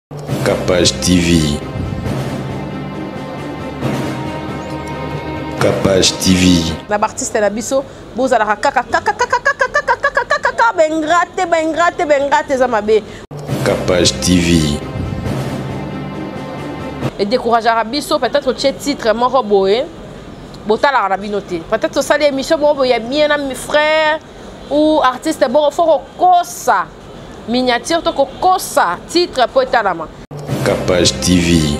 Capage TV. Capage TV. Na artiste na biso bozala kaka bengrate za mabe. Capage TV. Et décourager biso peut-être au titre moko boé botala na binoté. Peut-être ça l'émission bon il y a bien mes frères ou artiste bon faut kosa miniature to kosa titre poetalama. Capage TV.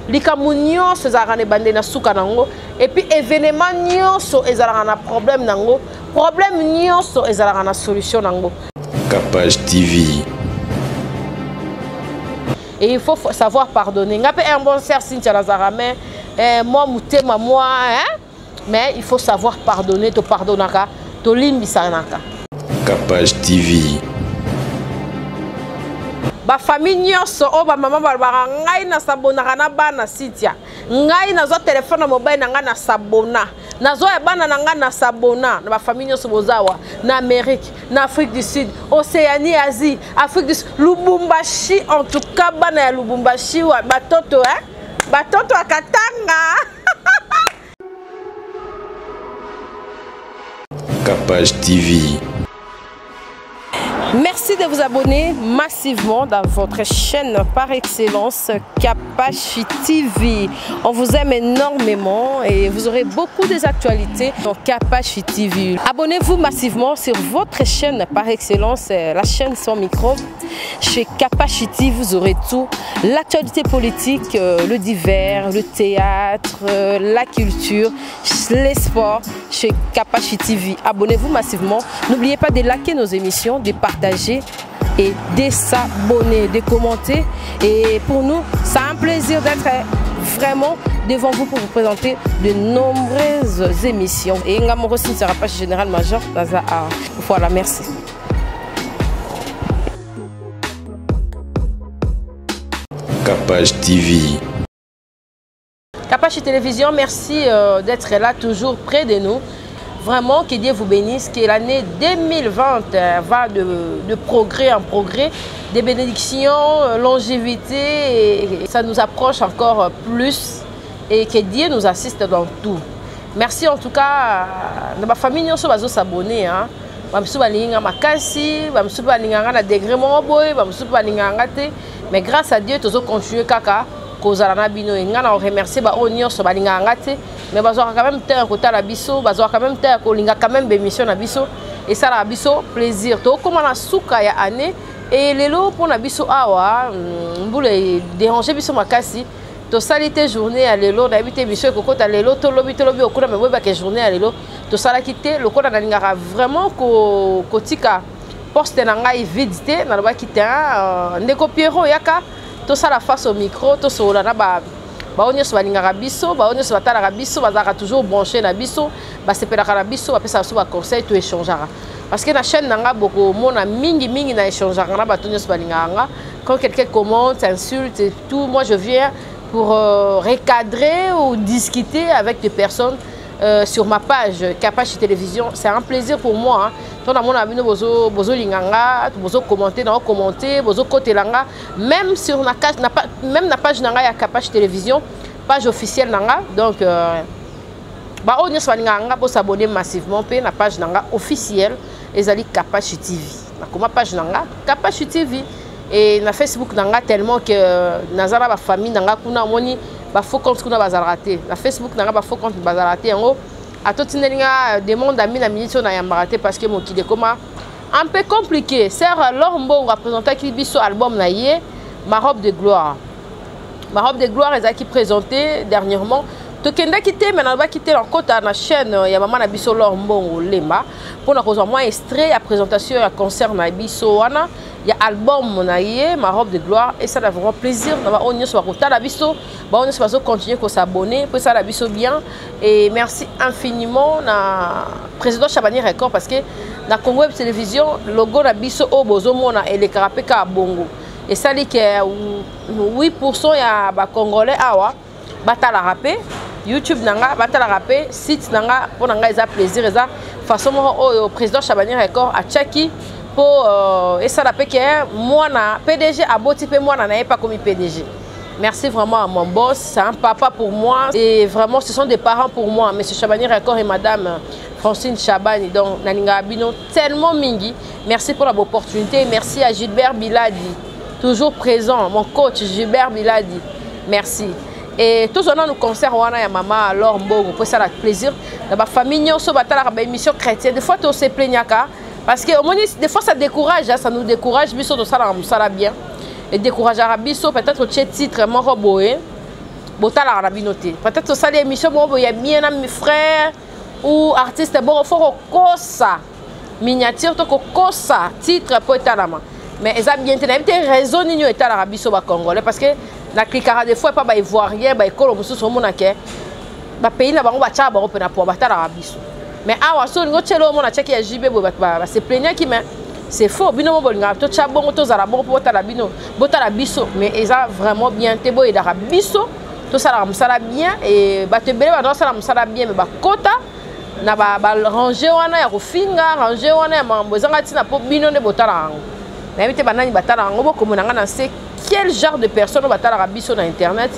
Likamu nyonso ezalaka na bande na suka nango et puis événement nyonso ezalaka na problème nango problème nyonso ezalaka na solution nango. Capage TV. Et il faut savoir pardonner. Ngapé un bon sœur Cynthia Lazarame moi mutema moi hein mais il faut savoir pardonner to pardonaka to limbisanaka. Capage TV. Ba famille nyonso o ba mama ba ngai na sabona na bana Cynthia ngai nazo téléphone mobile na nga na sabona nazo ya bana na nga na sabona na ba famille nyonso bozawa na Amérique na Afrique du Sud Océanie Asie Afrique du Sud Lubumbashi en tout cas bana ya Lubumbashi wa batoto hein batoto akatanga. Capage TV. Merci de vous abonner massivement dans votre chaîne par excellence Capage TV. On vous aime énormément et vous aurez beaucoup des actualités dans Capage TV. Abonnez-vous massivement sur votre chaîne par excellence, la chaîne sans micro. Chez Capage TV, vous aurez tout. L'actualité politique, le divers, le théâtre, la culture, les sports chez Capage TV. Abonnez-vous massivement. N'oubliez pas de liker nos émissions, de partager et de s'abonner, de commenter. Et pour nous, c'est un plaisir d'être vraiment devant vous pour vous présenter de nombreuses émissions. Et Ngamoro ne sera pas général-major. Voilà, merci. Capage TV. Capage Télévision, merci d'être là toujours près de nous. Vraiment, que Dieu vous bénisse, que l'année 2020 va de progrès en progrès, des bénédictions, longévité, et ça nous approche encore plus et que Dieu nous assiste dans tout. Merci en tout cas, dans ma famille, nous sommes s'abonner. Mais grâce à Dieu, nous continuons kaka. On remercie mais bazoa quand même temps côté la biso bazoa quand même temps kolinga quand même émission na biso et ça la biso plaisir to comme na suka ya année et lelo pour na biso awa mbule déranger biso makasi to salite journée à lelo na habité biso ko ta lelo to lobi okuna me boba ke journée à lelo to sala kité le kona na lingara vraiment ko tika poste na ngai vidité na ba kité ndeko Pierrot yaka to sala face au micro to sola na ba baonyo so balingaka biso baonyo so batalaka biso bazaka toujours branché na biso basepelaka na biso bapesa so ba conseil to échangeaka parce que na chaîne nanga boko mona mingi na échangeaka na batonyo so balingaka quand quelqu'un commente insulte et tout moi je viens pour recadrer ou discuter avec des personnes sur ma page Capage Télévision. C'est un plaisir pour moi. Bozo linganga, bozo commenter, bozo côté langa, même sur la page nanga Capage Télévision, page officielle nanga. Donc on peut s'abonner massivement pe na page nanga officielle ezali Capage TV. Na kuma page nanga Capage TV et na Facebook nanga tellement que nazala ba famille nanga kuna moni ba faux compte kuna bazalate. Na Facebook nanga ba faux compte bazalate yango. A tout tinelinga demande à mina minute na yambaraté parce que mon qui est comme un peu compliqué. Sœur Lormbo représentant qui biso album na yé Ma robe de gloire. Ma robe de gloire est qui présenté dernièrement. Tokenda quitté maintenant va quitter en côte à la chaîne ya maman na biso Lormbo Lemba pour na cause moi extrait à présentation à concert na biso wana. Il y a album monaïe Ma robe de gloire et ça a vraiment plaisir na on y soit côté la biso ba on soit continuer ko s'abonner pour ça la biso bien et merci infiniment na président Chabani Record parce que na Congo Web Télévision logo na biso au bozo mona et les karapeka bongo et ça dit que 8% ya ba congolais awa batala rapé YouTube nanga batala rapé site nanga pour nanga eza plaisir eza façon au président Chabani Record a Tchaki et ça la PKR, moi, PDG, à Botipe, moi, n'avais pas commis PDG. Merci vraiment à mon boss, c'est un papa pour moi et vraiment ce sont des parents pour moi. Monsieur Chabani Record et Madame Francine Chabani, donc Naninga Abino, tellement mingi. Merci pour l'opportunité, merci à Gilbert Biladi, toujours présent, mon coach Gilbert Biladi, merci. Et tous on a nos concerts, on a maman alors Mbogo, pour ça la plaisir. La famille, on se bat à la émission chrétienne, des fois tu se plains parce que des fois ça décourage, ça nous décourage, mais surtout ça la bien. Et décourager à Rabiso, peut-être que titre mon roboé, botala rabinoté. Peut-être que ça l'émission bon, il y a bien mes frères ou artistes bon, il faut ça miniature to ça titre pour talama. Mais ils ont bien été raison ni état la Rabiso ba congolais parce que la clicara des fois pas ba ivoirien ba école musu so monake ba pays na bango ba cha ba opena pour ba tala Rabiso. Mais awa so ngo chelo mona cheki ya jibe ba se plaignant qui mais c'est faux, bino bolinga to chabongo to zarabo bota la bino bota la biso mais ils ont vraiment bien tebo et la biso to ça la bien et ba te belé ba ça la bien mais ba kota na ba ranger wana ya kofinga ranger wana ya mambozanga tina po bino ne bota la ngo mais bité banani batala ngo boko monanga na c'est quel genre de personne batala la biso na internet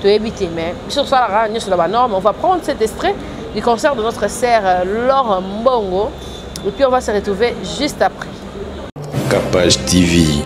to éviter mais sur ça la ragno sur la norme on va prendre cet extrait du concert de notre sœur Laure Mbongo et puis on va se retrouver juste après. Capage TV.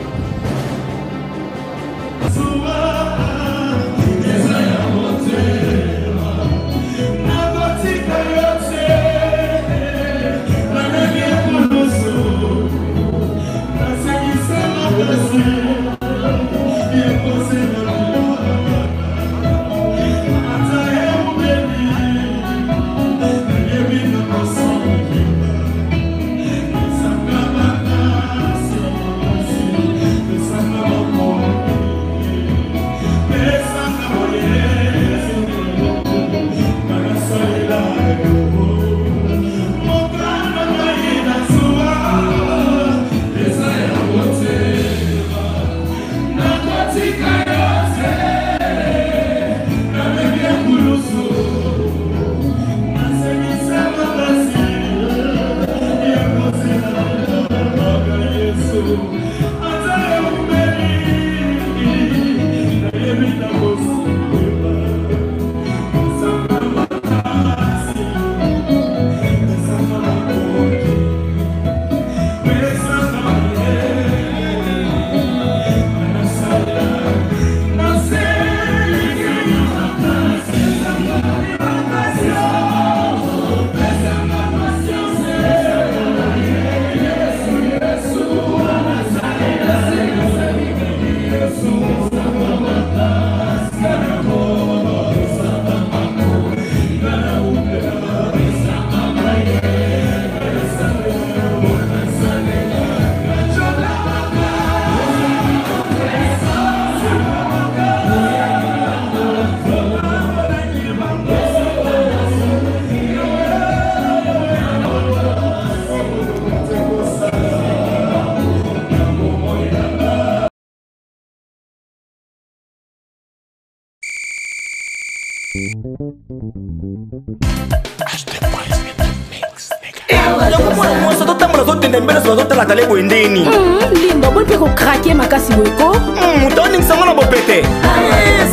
Lindo, bolpe ko craquer makasi boyko. Mutoni sangona bopete.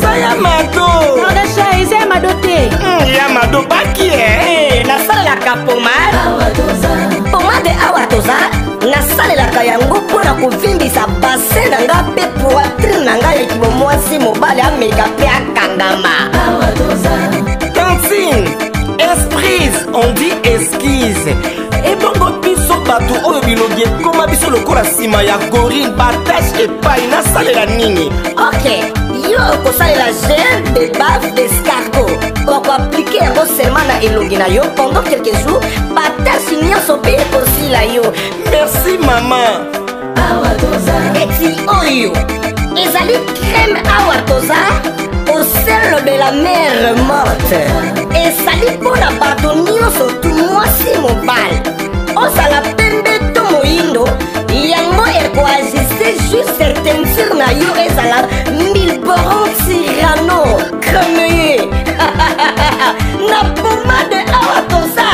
Ça ya mado. Non de chaise ya mado te. Ya mado baki na sala la pomade. Pomade awatoza. Na sala la kayango pona ko vimbisa bassin na nga pe poitrine na nga ekibo mwasi mobale ameka pe akangama. Cantine, esprise, on dit esquisse. Et bongo biso batu oyo bilogi koma biso lokola sima ya gorille batache epai na salela nini. Ok, yo kosalela gel de bave d'escargot. Oko appliquer yango seulement na elongi na yo pendant quelques jours. Batache nyonso pe ekosila yo. Merci maman. Eti oyo ezali crème awatoza au sel de la mer morte. Ezali mpona bato nyonso tu mwasi mobile osala pembe to moyindo yango ekoajuste juste teinture na yo ezala 1000 boron tirano cremeye na pomade awatoza.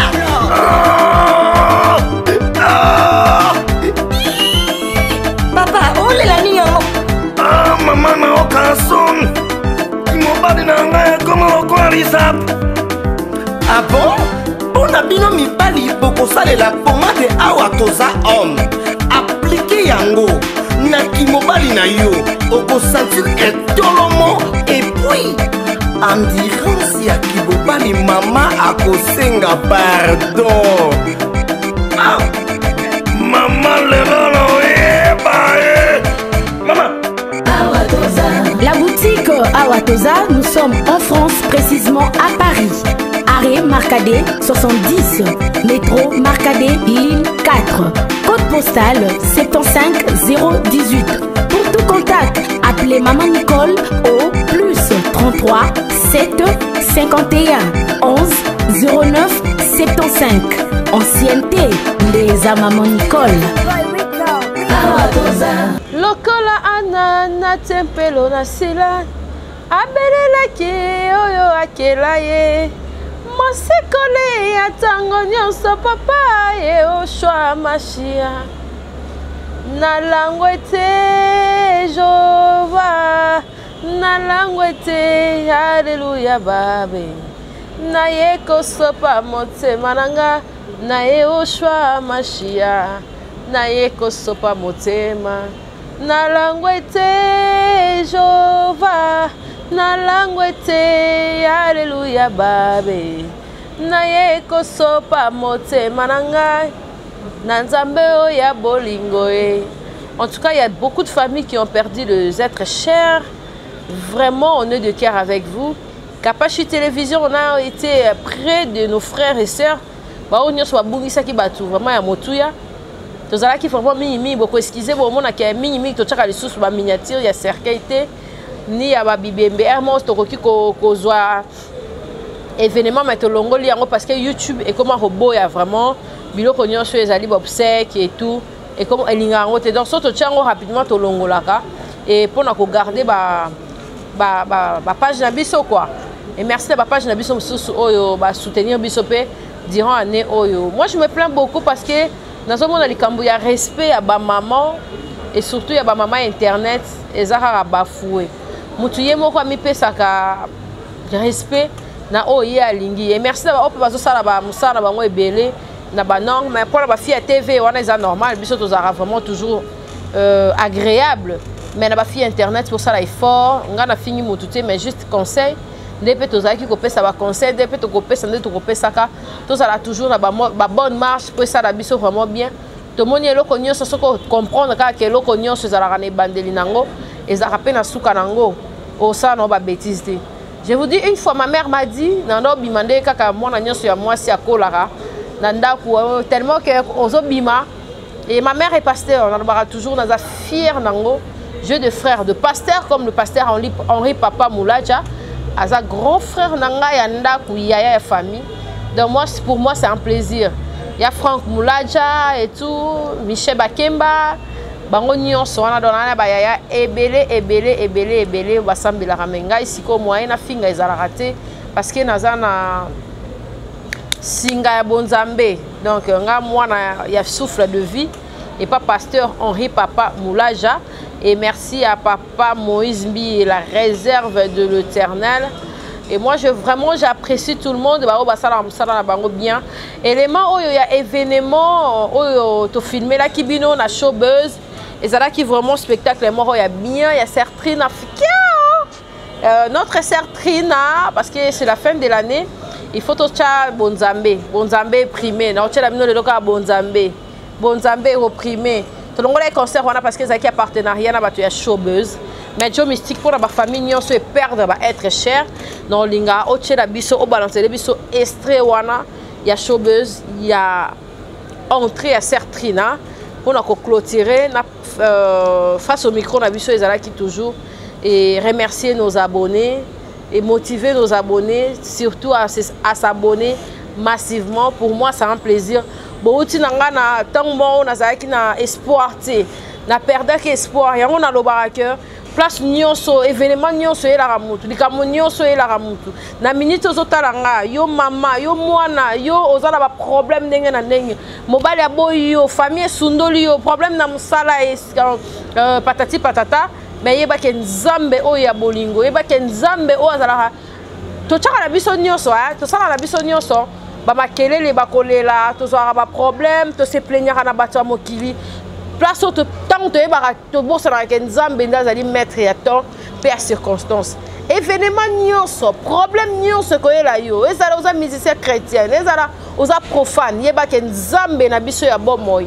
Marisap. Ah bon? On a bino mibali bokosale la pomade awa toza homme. Appliquez yango. Naki mobali na yo. Oko sentir etolomo. Et puis, endurance ya kibobali mama akosenga pardon. Ah! Maman lelo Maman. La boutique Awatoza, nous sommes en France, précisément à Paris. Arrêt Marcadet 70, métro Marcadet ligne 4, code postal 75 018. Pour tout contact, appelez Maman Nicole au plus 33 7 51 11 09 75. Ancienneté, les à Maman Nicole. Lokola anana tempelo na sila abelelaki oyo akela ye mosekole ya ntango nyonso papa ye oshwa mashia nalangwe te jova nalangwe te haleluya babe naye kosopa motema nanga naye oshwa mashia naye kosopa motema nalangwe te jova nalangwe te haleluya babe naye kosopa motema nanga na nzambe oya bolingo e. En tout cas, il y a beaucoup de familles qui ont perdu les êtres chers. Vraiment, on est de cœur avec vous. Kapashi Télévision, on a été près de nos frères et sœurs. Vraiment, il y a motuya. Tozala qui vraiment mini beaucoup excusez bon mona ki mini to chaka lisusu ba miniature ya cercueil te ni ya ba bibembe hermos to koki ko zwa événement metolongo li yango parce que YouTube est comme un robot ya vraiment biloko nyonso ezali obsèque et tout et comme elinga ngo te donc so to chango rapidement to longolaka et pour na ko garder ba page na biso quoi et merci ba page na biso mususu oyo ba soutenir biso pe durant année oyo. Moi je me plains beaucoup parce que dans ce monde, il y a respect à ma maman et surtout il y a ma maman internet et ça a bafoué. Moutouye moko mi pesa ka respect na oye alingi et merci d'avoir opé ça là musala bango ebele na ba norme mais pour la fille à TV on est normal biso to zara vraiment toujours agréable mais na ba fille internet pour ça là est fort on a fini moutouté mais juste conseil depuis tous qui copient ça va conseil depuis tout copient ça tout copient ça car tout ça là toujours la bonne marche pour ça la biso vraiment bien tout le monde est là qu'on y a ça comprendre car que là qu'on y a ce ça la rane bandeli nango et ça rappelle na souka nango au ça non pas bêtise. Je vous dis une fois ma mère m'a dit nando bimande kaka moi na nyonso ya moi si akolara nanda ku tellement que ozo bima et ma mère est pasteur on a toujours dans a fier nango jeu de frères de pasteur comme le pasteur Henri Papa Moulaja à sa grand frère nanga yanda kuyaya ya famille donc moi pour moi c'est un plaisir il y a Franck Moulaja et tout Michel Bakemba bango nyonso wana dona ba yaya ebele basambela ramenga isiko moyen na finga ezala raté parce que nazana singa ya bonzambe donc nga mwana ya souffle de vie et pas pasteur Henri Papa Moulaja. Et merci à Papa Moïse Mbi et la réserve de l'Éternel. Et moi, vraiment, j'apprécie tout le monde. Bien. Élément, il y a événement, tu filmé là, qui bino, na showbuzz. Et ça là qui vraiment spectacle, il y a bien, il y a Sertrina. Notre Sertrina, parce que c'est la fin de l'année, il faut tout ça Bonzambe. Bonzambe primé. Non, tu as la mino de l'oka Bonzambe. Bonzambe reprimé. Tout le monde est concert parce que c'est un partenariat avec la showbuzz. Mais Joe Mystique pour la famille, nous se perdre va être cher. Donc linga au tché la biso au balance les biso extrait wana il y a showbuzz, il y a entrée à Sertrina pour nous clôturer face au micro na biso ezala qui toujours et remercier nos abonnés et motiver nos abonnés surtout à s'abonner massivement. Pour moi c'est un plaisir. Bouti nanga na tango na zaki na espoir te na perdre que espoir yango na lobaraka place nyonso événement nyonso e la ramutu likamo nyonso e la ramutu na minute ozotalanga yo mama yo mwana yo ozala ba problème ndenge na ndenge mobali ya boyo famille sundoli yo problème na musala patati patata mais yeba ke nzambe o ya bolingo yeba ke nzambe o azala to chaka na biso nyonso to sala na biso nyonso ba makelele ba kolela to zo ba problème to se plaindre na bato ya mokili place to tant to ba to bossa na ke nzambe ndazali maître ya temps per circonstance événement nyonso problème nyonso ko yela yo ezala oza musicien chrétien ezala oza profane yeba ke nzambe na biso ya bomoi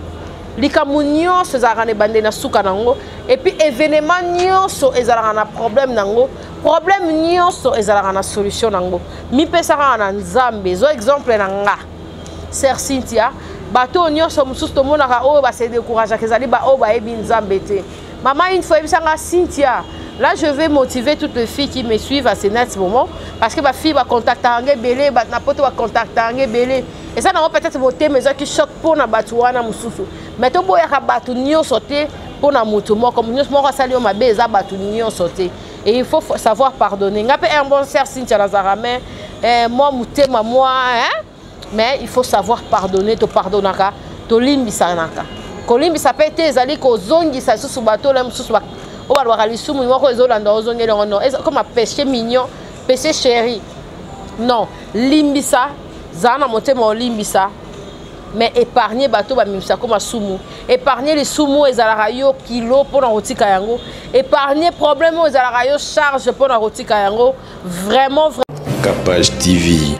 likamu nyonso ezalaka na ebande na suka nango et puis événement nyonso ezalaka na problème nango problème nyonso ezalaka na solution nango mipesaka na nzambe zo exemple na nga sœur Cynthia bato nyonso mosusu tomonaka oyo base découragaka ezali ba oyo bayebi nzambe te maman une fois ebisanga Cynthia. Là, je vais motiver toutes les filles qui me suivent à ce moment parce que ma fille va contacter un belé, n'importe va contacter un belé. Et ça, on peut-être voter mais ça qui choque pour na batouana mususu. Mais tout boya ka batunio sauter pour na mutumo comme nous moi saluer ma beza batunio sauter. Et il faut savoir pardonner. Ngapé un bon sœur Cynthia Nazaramé, moi mutema moi hein, mais il faut savoir pardonner, te pardonnaka, te limbisanaka. Ko limbisa pete ezali ko zongi sa susu bato la mususu on va voir les soumous, on va comme un péché mignon, péché chéri. Non, limbisa, zana monte mon limbisa, mais épargner bateau bamimisa comme un soumou. Épargner les soumous et zalarayo kilo pour la roti kayango. Épargner problème aux zalarayo charge pour la roti kayango. Vraiment, vraiment. Capage TV.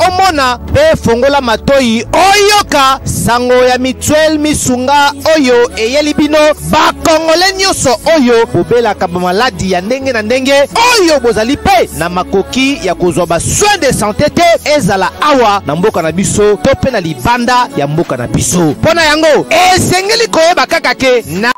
Omona pe fongola matoi oyoka sango ya mutuelle misunga oyo eyelibino ba kongole nyoso oyo bobela ka maladi ya ndenge na ndenge oyo bozali pe na makoki ya kozwa ba soins de santé te ezala awa na mboka na biso to pe na libanda ya mboka na biso pona yango esengeli koyeba kaka ke na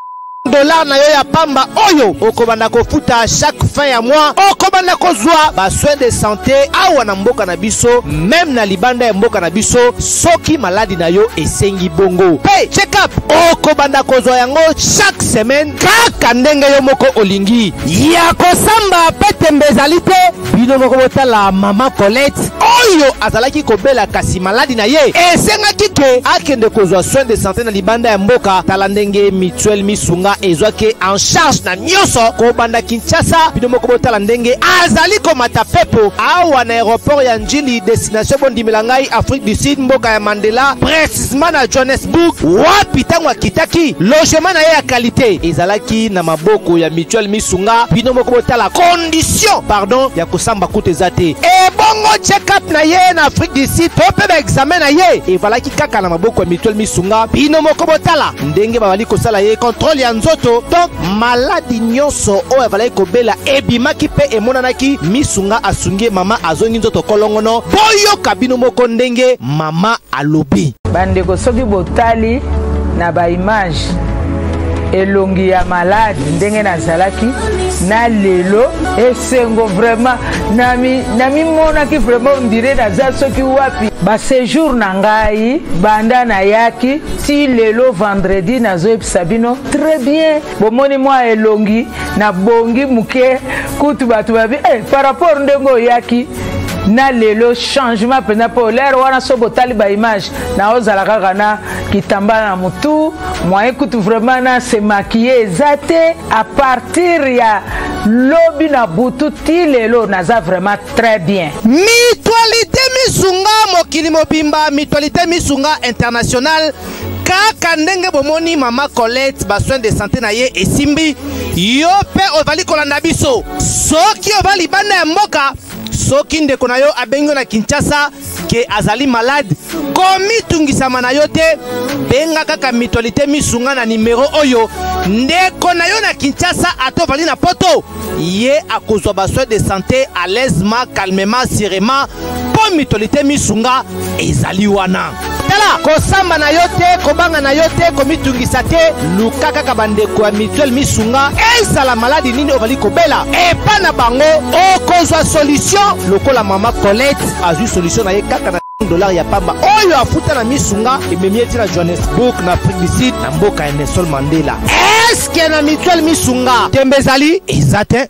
dollar na yo ya pamba oyo okobanda kofuta chaque fin ya mois okobanda kozwa ba soins de santé awa na mboka na biso même na libanda ya mboka na biso soki maladi na yo esengi bongo pe check up okobanda kozwa yango chaque semaine kaka ndenge yo moko olingi ya kosamba pe tembezali te bino moko botala mama Colette oyo azalaki kobela kasi maladi na ye esengaki ke akende kozwa soins de santé na libanda ya mboka tala ndenge mutuelle misunga ezwake en charge na nyonso ko banda Kinshasa bino moko botala ndenge azali komata pepo awa na aéroport ya Njili destination bondimela ngai Afrique du Sud mboka ya Mandela précisément na Johannesburg wapi tango akitaki logement na ye ya qualité te ezalaki na maboko ya Mutuelle Misunga bino moko botala condition pardon ya kosamba kutu eza te e bongo check-up na ye na Afrique du Sud to pe ba examen na ye evalaki kaka na maboko ya Mutuelle Misunga bino moko botala ndenge babali kosala ye contrôle ya nzoto donc maladi nyonso oyo evalaki kobela ebimaki pe emonanaki Misunga asungi mama azongi nzoto kolongono boyoka bino moko ndenge mama alobi bandeko soki botali na ba image elongi ya malade ndenge nazalaki na lelo esengo vraiment nami monaki vraiment ondire naza soki wapi ba séjour na ngai banda na yaki ti lelo vendredi nazoyebisa bino très bien bomoni mwa elongi na bongi muke kutu bato babi par rapport ndenge oyaki na lelo changement pena po l'air wana so botali ba image na ozala kaka na kitambala na mutu moyen kutu vraiment na se maquiller ezate à partir ya lobi na butu ti lelo naza vraiment très bien. Mutualité Misunga mokili mobimba Mutualité Misunga international kaka ndenge bomoni mama Colette ba soin de santé na ye esimbi yo pe ovali kolanda biso soki ovali bana ya mboka soki ndeko na yo abengo na Kinshasa ke azali malade komi tungisama na yo te benga kaka Mutualité Misunga na numero oyo ndeko na yo na Kinshasa atovali na poto ye akozwa ba soin de santé à l'aisement calmement sereinement po Mutualité Misunga ezali wana tala kosamba na yo te kobanga na yo te komitungisa te luka kaka bandeko ya Mutuelle Misunga ezala maladi nini ovali kobela epa na bango okozwa solution lokola mama Colette azwi solution na ye kaka na $1 ya pamba oyo afuta na Misunga ememi eti na Johannesburg na Afrique du Sud na mboka ya Nelson Mandela eske na Mutuelle Misunga tembe ezali eza te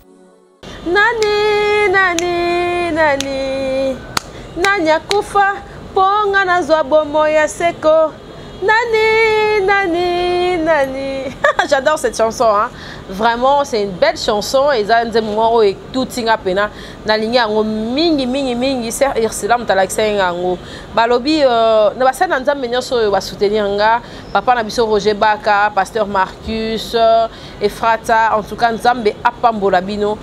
nani akufa ponga nazwa bomo ya seko nani j'adore cette chanson hein. Vraiment c'est une belle chanson et ça nze moment où tout tinga pena na ligne ngo mingi ser irsilam talaksenga ngo balobi na basana nzambe nyoso ba soutenir nga papa na biso Roger Baka pasteur Marcus et Frata en tout cas nzambe apambola bino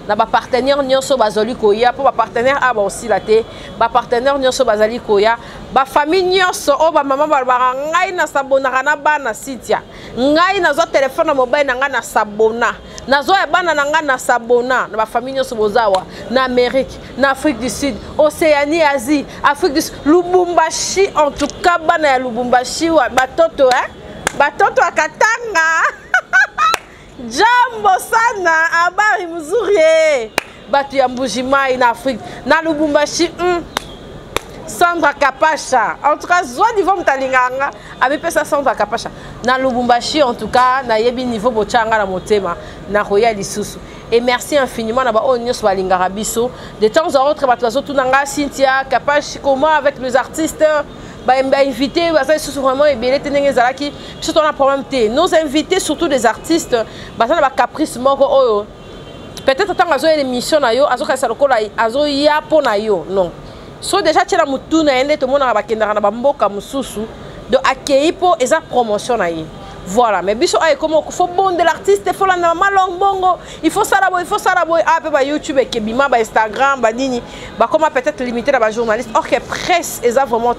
na ba partenaire nyonso bazoli koya po ba partenaire aba aussi la te ba partenaire nyonso bazali koya ba famille nyonso o ba mama ba ngai na sabona kana bana sitia ngai na zo téléphone na mobile na nga na sabona na zo e bana na nga na sabona na ba famille nyonso bozawa na Amérique na Afrique du Sud Océanie Asie Afrique du Sud Lubumbashi en tout cas bana ya Lubumbashi wa batoto akatanga Jambo sana habari mzuri batu ya Mbujimai na Afrique na Lubumbashi Sandra Kapasha en tout cas zwa niveau mtalinganga avec pesa Sandra Kapasha na Lubumbashi en tout cas na yebi niveau bochanga na motema na roya lisusu et merci infiniment na ba onyos balingara biso de temps en autre batu tunanga Cynthia Kapashi comment avec les artistes invité vraiment surtout on a problème nos invités surtout des artistes caprice peut-être tant azo émission na yo azo kasa lokola azo ya pona yo non so déjà tela mutu na ende to mona ba kendaka na bamboka mususu de accueillir pour esa promotion na ye. Voilà, mais biso ay comment faut bon de l'artiste, il faut la malong bongo, il faut ça la boy ah ba YouTube et bima ba Instagram ba nini ba comment peut-être limiter la journaliste or que presse est vraiment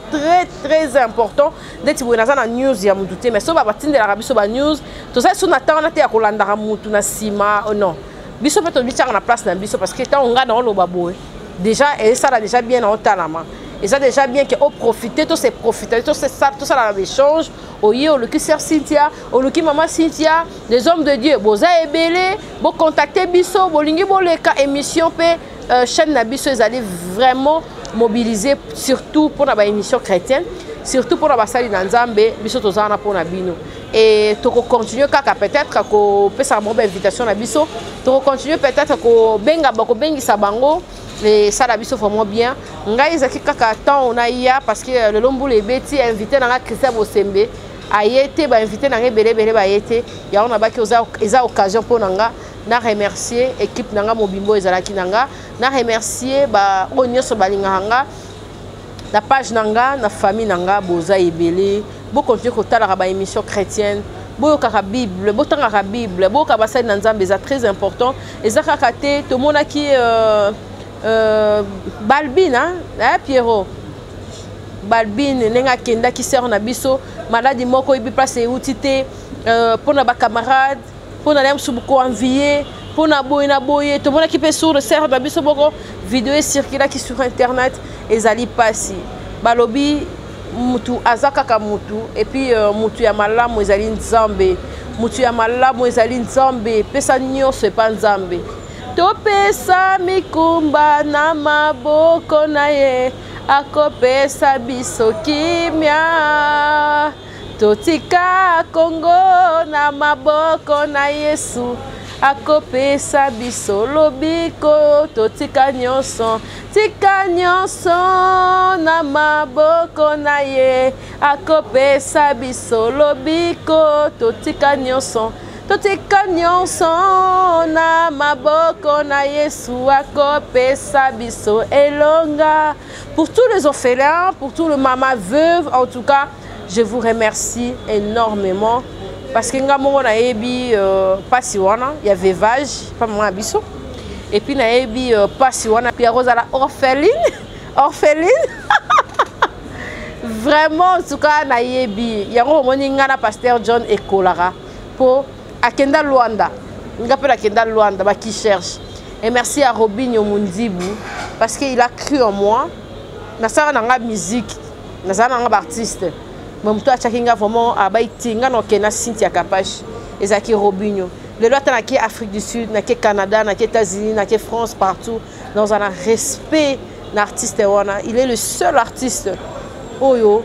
très important d'être na news ya mututé mais so ba batinde la biso ba news to ça so na tana te ya kolanda mutu na sima non biso peut être na place na biso parce que tant on ga dans lo baboy déjà et ça là déjà bien en talama. Et ça déjà bien que profiter, tout c'est profiter, tout ça dans l'échange. Au le qui sert Cynthia, au le qui maman Cynthia, des hommes de Dieu, boza ebele, bo contacter biso, bo lingi bo le ka émission pe chaîne na biso ils allaient vraiment mobiliser surtout pour la émission chrétienne, surtout pour la basali na Nzambe, biso tozana pour na bino. Et tu continuer kaka peut-être ko pesa bonne invitation na biso, tu continuer peut-être ko benga bako bengi sabango. Et ça la biso vraiment bien ngai zaki kaka temps on a ya parce que le lombo les beti invité na Christian Bosembe a été ba invité na belé ba été ya on a ba ki oza occasion pour nanga na remercier équipe nanga mobimbo ezalaki nanga na remercier ba onyoso balinganga na page nanga na famille nanga boza ebele bo continuer kotala ba émission chrétienne boyokaka Bible botangaka Bible boyoka basali na Nzambe eza très important ezakaka te tomonaki Balbina Pierrot Balbine nenga kenda ki sert na biso maladie moko ibi place euti te pona ba camarade pona lem subuko envier pona boye to mona ki pe sur le sert na biso boko vidéo circula ki sur internet ezali pasi balobi mutu azaka mutu et puis mutu ya malamu ezali Nzambe mutu ya malamu ezali Nzambe pesa nyonso epa Nzambe topesa mikumba na maboko na ye akopesa biso kimia totika Kongo na maboko na Yesu akopesa biso lobiko totika nyonso tika nyonso na maboko na ye akopesa biso lobiko totika nyonso na maboko na Yesu akopesa biso elonga. Pour tous les orphelins, pour tout le maman veuve, en tout cas, je vous remercie énormément parce que ngamo na yebi pasi wana ya veuvage pas maman biso et puis na yebi pasi wana puis Rosala orpheline vraiment en tout cas na yebi ya moni ngana pasteur John Ekolara pour akenda Luanda ngapela akenda Luanda ba qui cherche et merci à Robinho Mundibu parce qu'il a cru en moi na sara na musique na sara na artiste mais toi chakinga vraiment abaitinga no kena Cynthia Kapache ezaki Robinho le loi na ki Afrique du Sud na ki Canada na ki États-Unis na ki France partout dans un respect l'artiste wana il est le seul artiste oyo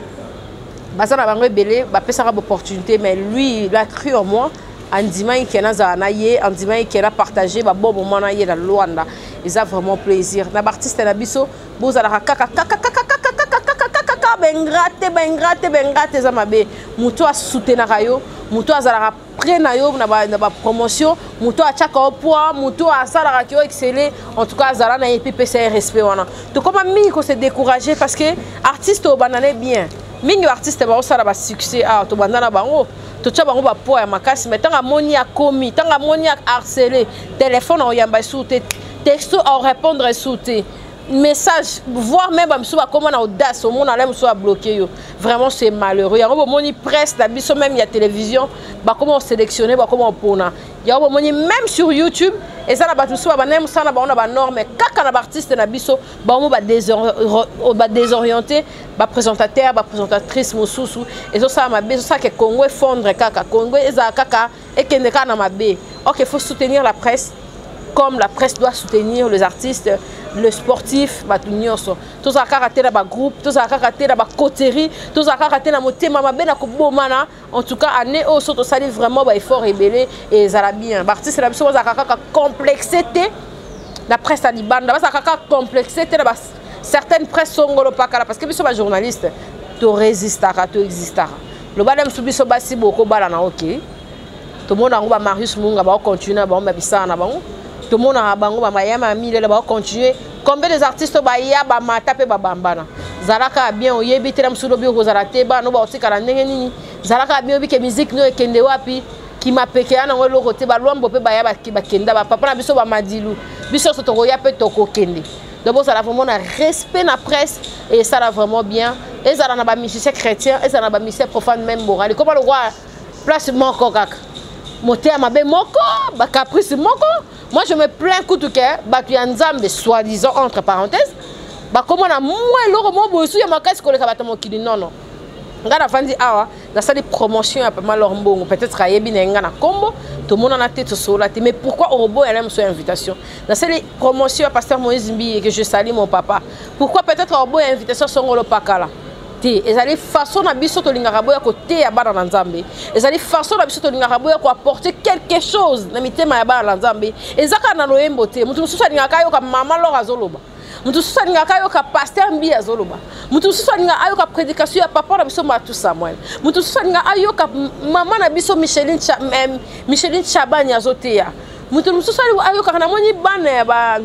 bazana bango belé ba pesa ka opportunité mais lui il a cru en moi andima ikena za na ye andima ikena partager ba bon moment na ye na Luanda ils a vraiment plaisir na artiste na biso bozala kaka bengrate za mabe muto a soutenir yo muto azala prena yo na ba promotion muto a chaka au poids muto a sala ki exceller en tout cas azala na yepi pesa respect wana to comme mi ko se décourager parce que artiste au banane bien mingi artiste ba sala ba succès to bandana bango to tcha bango ba poids ya makasi mais tanga moni a komi tanga moni a harceler téléphone o yamba souté texto en répondre souté message voir même comment on audace au monde allait soit bloqué vraiment c'est malheureux il y a un moni presse la biso même il y a télévision bah comment sélectionner bah comment pona il y a un moni même sur YouTube et ça la ba tout soit ba nem ça na ba on a ba norme kaka na artiste na biso bah on va désorienter ba présentateur ba présentatrice mosusu et ça ma biso ça que Congo fondre kaka Congo eza kaka et kende kana mabe OK faut soutenir la presse comme la presse doit soutenir les artistes, le sportif, tous à karaté dans groupe, tous à karaté dans coterie, tous à karaté dans moté mama ben akobomana. En tout cas, année au surtout ça dit vraiment effort rebelle et zarabien. Artiste la biso za kaka complexité. La presse à Liban, là ça kaka complexité dans certaines presse songolo pakala parce que biso ba journaliste, tu résistera, tu existera. Le badam subiso basi boko bala na OK. Tout le monde a Marius Munga ba continuer ba mbisa na bango. Tout le monde a bango ba mayama mille ba continuer combien des artistes ba ya ba matape ba bambana zalaka bien oyebi tela msulo bi ko zalate ba no ba otikala ndenge nini zalaka bien obi ke musique no ekende wapi ki mapeke ana ngolo kote ba lombo pe ba ya ba kenda ba papa na biso ba madilu biso so to ya pe to ko kende donc ça a vraiment un respect na presse et ça a vraiment bien et ça na ba musicien chrétien et ça na ba musicien profane même moral comme le roi place moko kaka moté mabe moko ba caprice moko. Moi je me plains coup de cœur bah tu Nzambe soi-disant entre parenthèses bah comment on a moins l'euro mo bosu ya makasi ko le kabata mo kili non ngana fandi awa na sali promotion ya pas mal leur mbongo peut-être ayebi na ngana kombo tout le monde en a tête sur la tête mais pourquoi Orobo elle aime son invitation na sali promotion à pasteur Moïse Mbi et que je salue mon papa pourquoi peut-être Orobo invitation songolo pakala ezali façon na biso to lingaka boya côté ya bana na Nzambe ezali façon na biso to lingaka boya ko apporter quelque chose na mitema ya bana na Nzambe ezaka na loyembo te mutu mususu lingaka yo ka mama Laura zoloba mutu mususu lingaka yo ka pasteur Mbi azoloba mutu mususu lingaka yo ka prédication ya papa na biso Matu Samuel mutu mususu lingaka yo ka mama na biso Micheline Chabani azoteya mutu mususu ayo ka na moni bana ya ba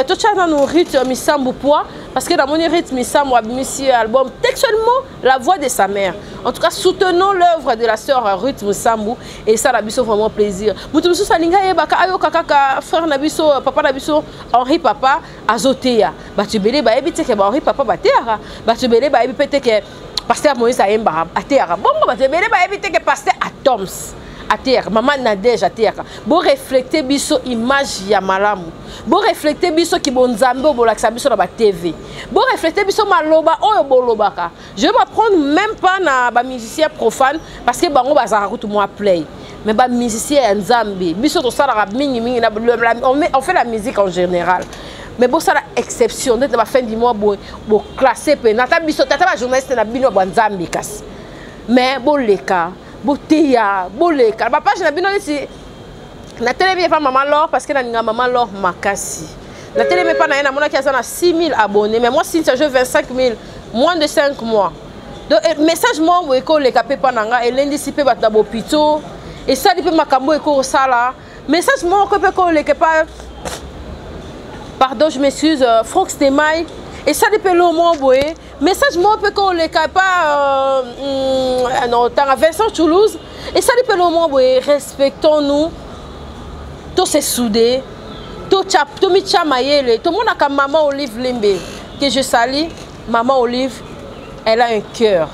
to chana no rite misambu poa parce que dans mon rythme ça moi monsieur album textuellement la voix de sa mère. En tout cas soutenons l'œuvre de la sœur Ruth Musambu et ça la biso vraiment plaisir. Mutu biso salinga yebaka ayo kaka frère na biso papa na biso Henri papa azoteya. Batu belé ba ebite ke ba Henri papa bateya. Batu belé ba ebite ke pasteur Moïse Ayemba ateya. Bongo batu belé ba ebite ke pasteur Atoms ateya. Maman Nadège ateya. Bo refléter biso image ya malamu. Bo refléter biso ki bonzambe bolakisa biso na ba TV. Bo refléter biso maloba oyo bolobaka. Je vais m'apprendre même pas na ba musicien profane parce que bango bazaka kutu moi play. Mais ba musicien nzambe biso to sala mingi mingi na on fait la musique en général. Mais bon ça la exception dès la fin du mois bo classer pe na ta biso tata ba journaliste na bino ba nzambe kas. Mais bo leka, bo teya, bo leka. Ba page na bino ici na télé pas maman Laure parce que na ninga maman Laure makasi. La télé pas na mona qui a 6 000 abonnés mais moi si je 25 000 moins de 5 mois. Donc message moi ko le capé pas nanga et l'indice pe batna bopito et ça dit pe makambo e ko sala. Message moi ko le pas pardon je m'excuse Franck Stemay et ça dit pe le moi boé message moi pe ko le pas non tant Vincent Toulouse et ça dit pe le moi boé respectons-nous. Tout c'est soudé, tout mi chamaïele, tout le monde a comme maman Olive Limbe que je salue. Maman Olive, elle a un cœur.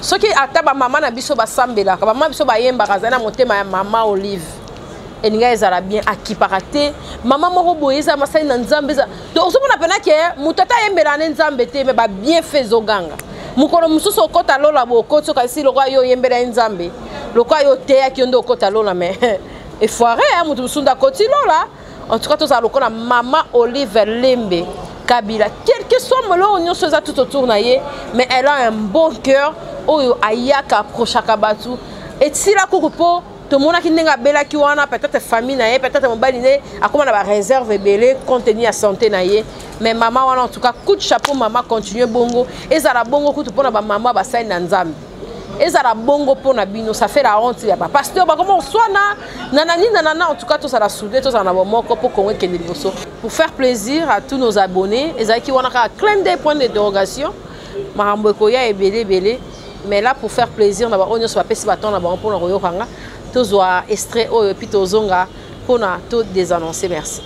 Ce qui attend maman na biso ba sambela, maman biso ba yemba kazana monter ma maman Olive. Et ninga ezala bien akiparaté, maman moko boyeza masai na nzambe za. Donc ozo mona pena ke mutata yembela na nzambe te me ba bien fait zoganga. Mukolo mususu okota lola bo okotso kasi lokwa yo yembela nzambe. Lokwa yo te akiondo okota lola mais et foiré, hein, Moutousunda Kotilo là. En tout cas, tous à l'occasion, maman Olive Lembe Kabila. Quel que soit le on chose tout autour naïe, mais elle a un bon cœur. Oyo ayaka prochakabatu. Et si la coupe, tout le monde qui n'est pas belle qui wana peut-être famille naïe, peut-être mon baliné, à comment on a réserve belé, contenu à santé naïe. Mais maman wana en tout cas, coup de chapeau, maman continue bongo. Et ça la bongo coup de pour la maman basai nanzam. Et ça la bongo pour Nabino, ça fait la honte. Pasteur, comment on soit nanana, en tout cas, tout ça la soudé, tout ça la moko pour qu'on ait des bosso. Pour faire plaisir à tous nos abonnés, et ça qui ont un clin d'œil point d'interrogation, Marambokoya est belé, mais là pour faire plaisir, on a on soit pas si bâton là-bas pour le royaume, tous soit extrait et puis tous zonga pour na tout désannoncer. Merci.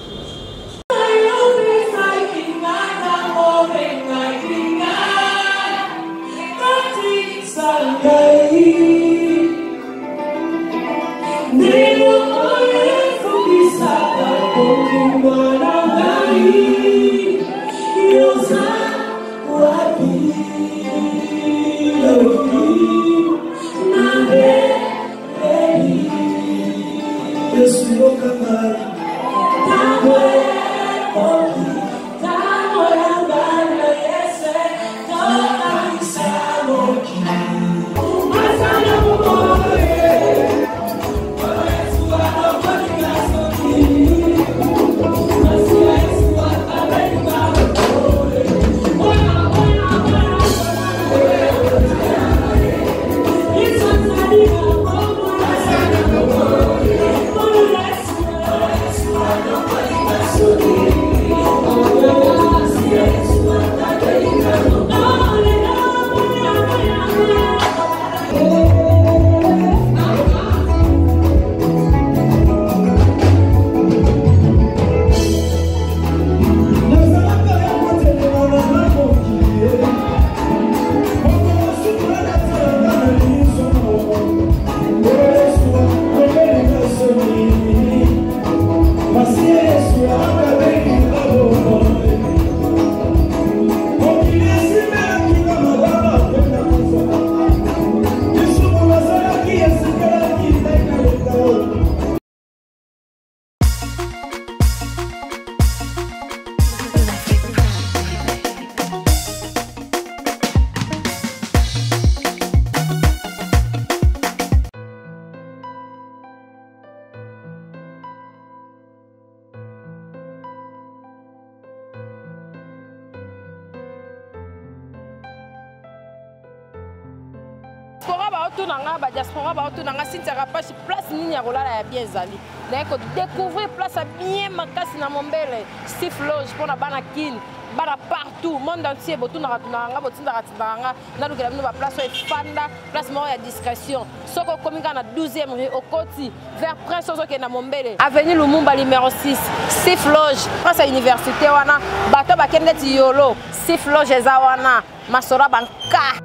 baotunanga ba diaspora baotunanga Cynthia Kapash place nini ya kolala ya bien zali na ko découvrir place bien makasi na Mombele Steve Loge pona bana kin bana partout monde entier botunanga tunanga botindaka tindanga na lukela bino ba place efanda place moko ya discrétion soko komika na 12e rue Okoti vers Prince Ozoke na Mombele avenue Lumumba numéro 6 Steve Loge place à université wana bato bakende ti yolo Steve Loge eza wana masora banka.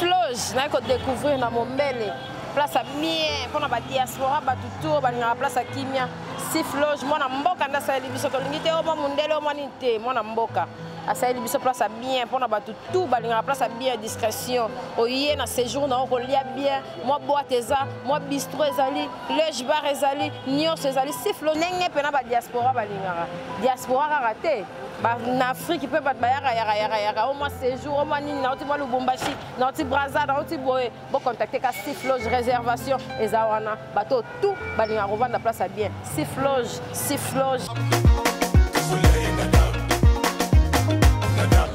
Loge na ko découvrir na Mombele place à bien pour na ba diaspora ba tuto ba na place à kimia Steve Loge mona mboka nda sa libiso to lingite o mundele o manite mona mboka asa libiso place à bien pour na ba tuto ba na place à bien discrétion o yé na séjour na ko lia bien moi boîte eza moi bistrot ezali Loge bar ezali nyos ezali Steve Loge nenge pe na ba diaspora ba lingara diaspora raté en Afrique peut pas yaka au moins séjour au moins ni na otima Lubumbashi na oti Brazza na oti boye bon contacter ka Steve Loge réservation ezawana bato tout balinga revendre place à bien Steve Loge.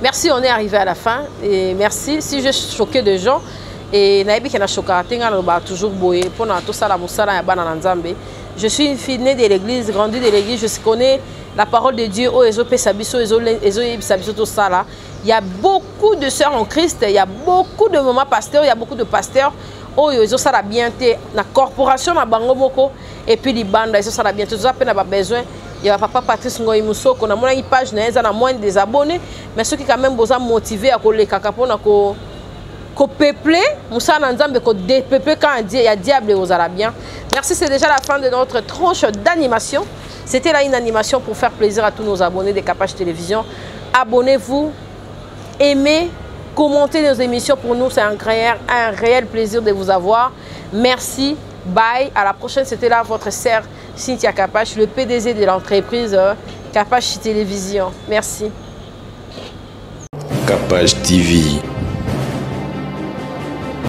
Merci, on est arrivé à la fin et merci si j'ai choqué des gens et naibi qui na choqué nga toujours boye pour na tout ça la musala ya bana na Nzambe. Je suis une fille née de l'église, grandie de l'église, je connais la parole de Dieu. Il y a beaucoup de sœurs en Christ, il y a beaucoup de mamans pasteurs, il y a beaucoup de pasteurs. Ils ont bien la corporation na bango moko et puis les bandes, ils ont bien tout a besoin. Il y a papa Patrice Ngoyi Mousso qu'on a mon page na moins des abonnés, mais ceux qui quand même besoin motiver à coller kakapona ko peupler Moussa Nzambe ko dépeupler quand il y a diable aux Arabiens. Merci, c'est déjà la fin de notre tranche d'animation. C'était là une animation pour faire plaisir à tous nos abonnés de Kapash Télévision. Abonnez-vous, aimez, commentez nos émissions. Pour nous, c'est un réel plaisir de vous avoir. Merci, bye. À la prochaine, c'était là votre sœur Cynthia Kapash, le PDG de l'entreprise Kapash Télévision. Merci. Kapash TV.